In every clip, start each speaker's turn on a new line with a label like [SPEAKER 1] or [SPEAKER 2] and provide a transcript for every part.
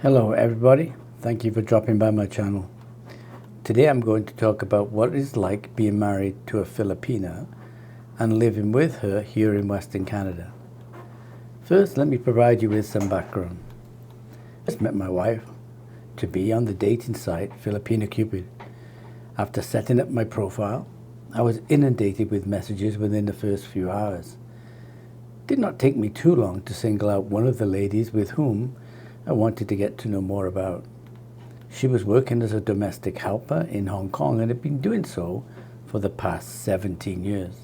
[SPEAKER 1] Hello everybody, thank you for dropping by my channel. Today I'm going to talk about what it's like being married to a Filipina and living with her here in Western Canada. First, let me provide you with some background. I just met my wife to be on the dating site Filipino Cupid. After setting up my profile, I was inundated with messages within the first few hours. It did not take me too long to single out one of the ladies with whom I wanted to get to know more about. She was working as a domestic helper in Hong Kong and had been doing so for the past 17 years.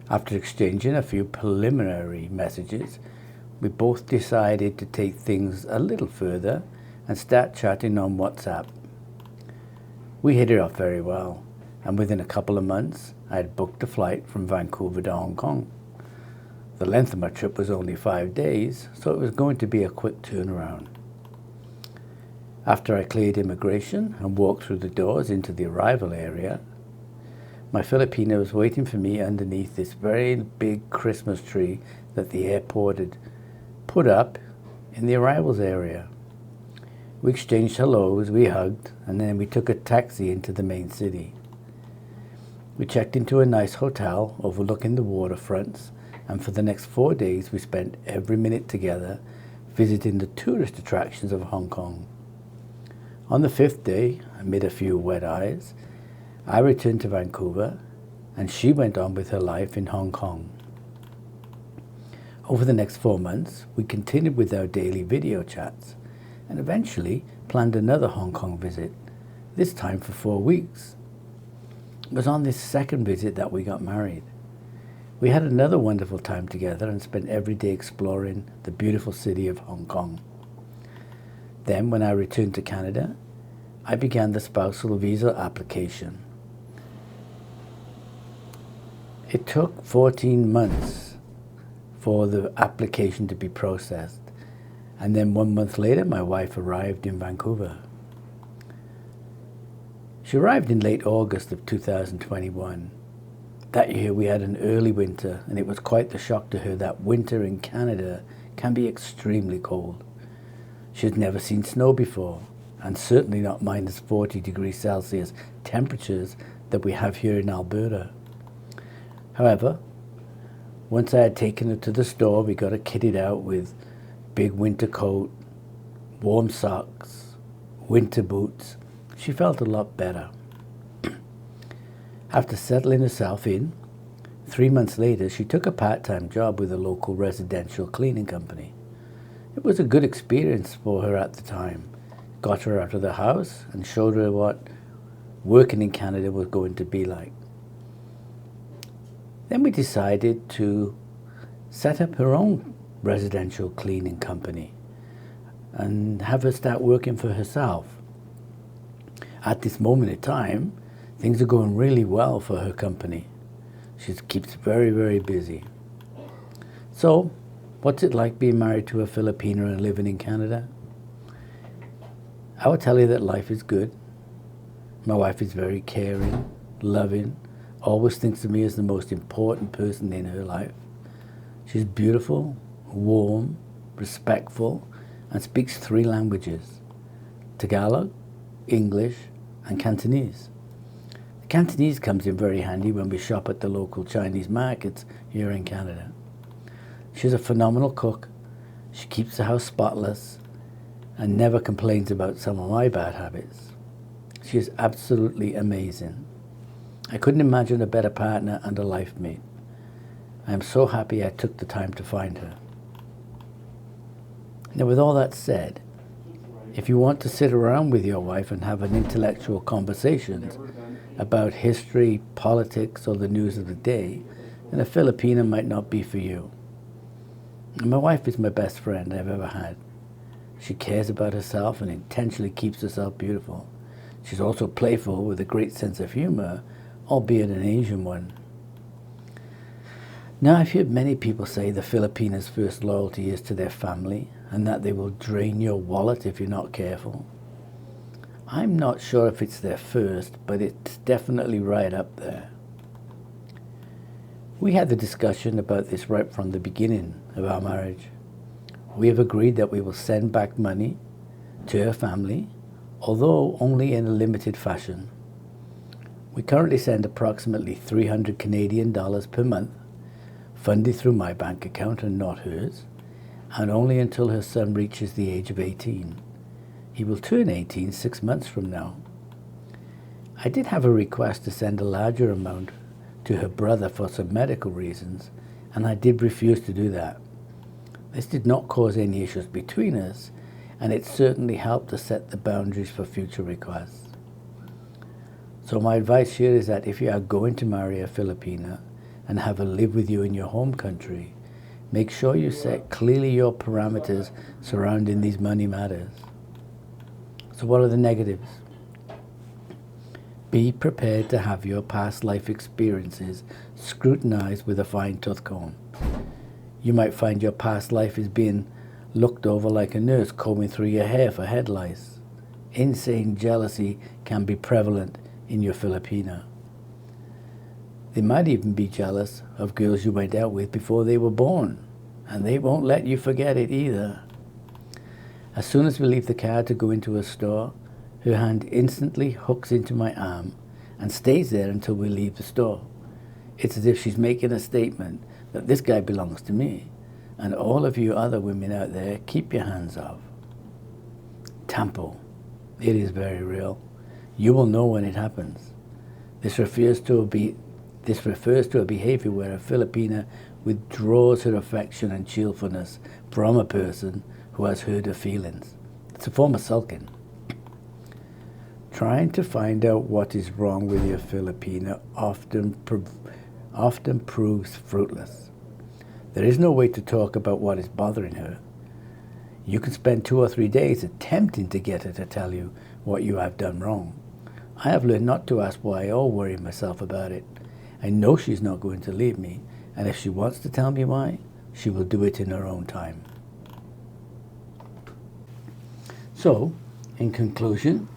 [SPEAKER 1] After exchanging a few preliminary messages, we both decided to take things a little further and start chatting on WhatsApp. We hit it off very well, and within a couple of months, I had booked a flight from Vancouver to Hong Kong. The length of my trip was only 5 days, so it was going to be a quick turnaround. After I cleared immigration and walked through the doors into the arrival area, my Filipino was waiting for me underneath this very big Christmas tree that the airport had put up in the arrivals area. We exchanged hellos, we hugged, and then we took a taxi into the main city. We checked into a nice hotel overlooking the waterfronts, and for the next 4 days we spent every minute together visiting the tourist attractions of Hong Kong. On the 5th day, amid a few wet eyes, I returned to Vancouver and she went on with her life in Hong Kong. Over the next 4 months, we continued with our daily video chats and eventually planned another Hong Kong visit, this time for 4 weeks. It was on this second visit that we got married. We had another wonderful time together and spent every day exploring the beautiful city of Hong Kong. Then, when I returned to Canada, I began the spousal visa application. It took 14 months for the application to be processed, and then 1 month later, my wife arrived in Vancouver. She arrived in late August of 2021. That year we had an early winter, and it was quite the shock to her that winter in Canada can be extremely cold. She had never seen snow before, and certainly not minus 40 degrees Celsius temperatures that we have here in Alberta. However, once I had taken her to the store, we got her kitted out with big winter coat, warm socks, winter boots. She felt a lot better. After settling herself in, 3 months later, she took a part-time job with a local residential cleaning company. It was a good experience for her at the time. Got her out of the house and showed her what working in Canada was going to be like. Then we decided to set up her own residential cleaning company and have her start working for herself. At this moment in time, things are going really well for her company. She keeps very, very busy. So, what's it like being married to a Filipino and living in Canada? I would tell you that life is good. My wife is very caring, loving, always thinks of me as the most important person in her life. She's beautiful, warm, respectful, and speaks 3 languages: Tagalog, English, and Cantonese. Cantonese comes in very handy when we shop at the local Chinese markets here in Canada. She's a phenomenal cook. She keeps the house spotless and never complains about some of my bad habits. She is absolutely amazing. I couldn't imagine a better partner and a life mate. I am so happy I took the time to find her. Now, with all that said, if you want to sit around with your wife and have an intellectual conversations about history, politics, or the news of the day, then a Filipina might not be for you. And my wife is my best friend I've ever had. She cares about herself and intentionally keeps herself beautiful. She's also playful with a great sense of humor, albeit an Asian one. Now, I've heard many people say the Filipinos' first loyalty is to their family and that they will drain your wallet if you're not careful. I'm not sure if it's their first, but it's definitely right up there. We had the discussion about this right from the beginning of our marriage. We have agreed that we will send back money to her family, although only in a limited fashion. We currently send approximately $300 Canadian per month, funded through my bank account and not hers, and only until her son reaches the age of 18. He will turn 18 6 months from now. I did have a request to send a larger amount to her brother for some medical reasons, and I did refuse to do that. This did not cause any issues between us, and it certainly helped to set the boundaries for future requests. So my advice here is that if you are going to marry a Filipina and have her live with you in your home country, make sure you set clearly your parameters surrounding these money matters. So what are the negatives? Be prepared to have your past life experiences scrutinized with a fine-tooth comb. You might find your past life is being looked over like a nurse combing through your hair for head lice. Insane jealousy can be prevalent in your Filipina. They might even be jealous of girls you went out with before they were born, and they won't let you forget it either. As soon as we leave the car to go into a store, her hand instantly hooks into my arm and stays there until we leave the store. It's as if she's making a statement that this guy belongs to me, and all of you other women out there, keep your hands off. Tampo. It is very real. You will know when it happens. This refers to a behavior where a Filipina withdraws her affection and cheerfulness from a person who has hurt her feelings. It's a form of sulking. Trying to find out what is wrong with your Filipina often proves fruitless. There is no way to talk about what is bothering her. You can spend 2 or 3 days attempting to get her to tell you what you have done wrong. I have learned not to ask why or worry myself about it. I know she's not going to leave me, and if she wants to tell me why, she will do it in her own time. So, in conclusion,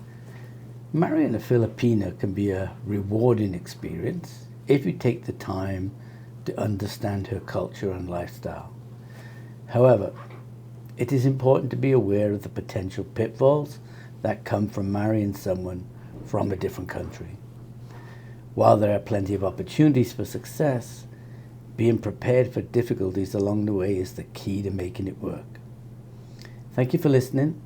[SPEAKER 1] marrying a Filipina can be a rewarding experience if you take the time to understand her culture and lifestyle. However, it is important to be aware of the potential pitfalls that come from marrying someone from a different country. While there are plenty of opportunities for success, being prepared for difficulties along the way is the key to making it work. Thank you for listening,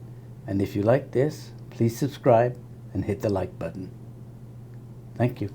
[SPEAKER 1] and if you like this, please subscribe and hit the like button. Thank you.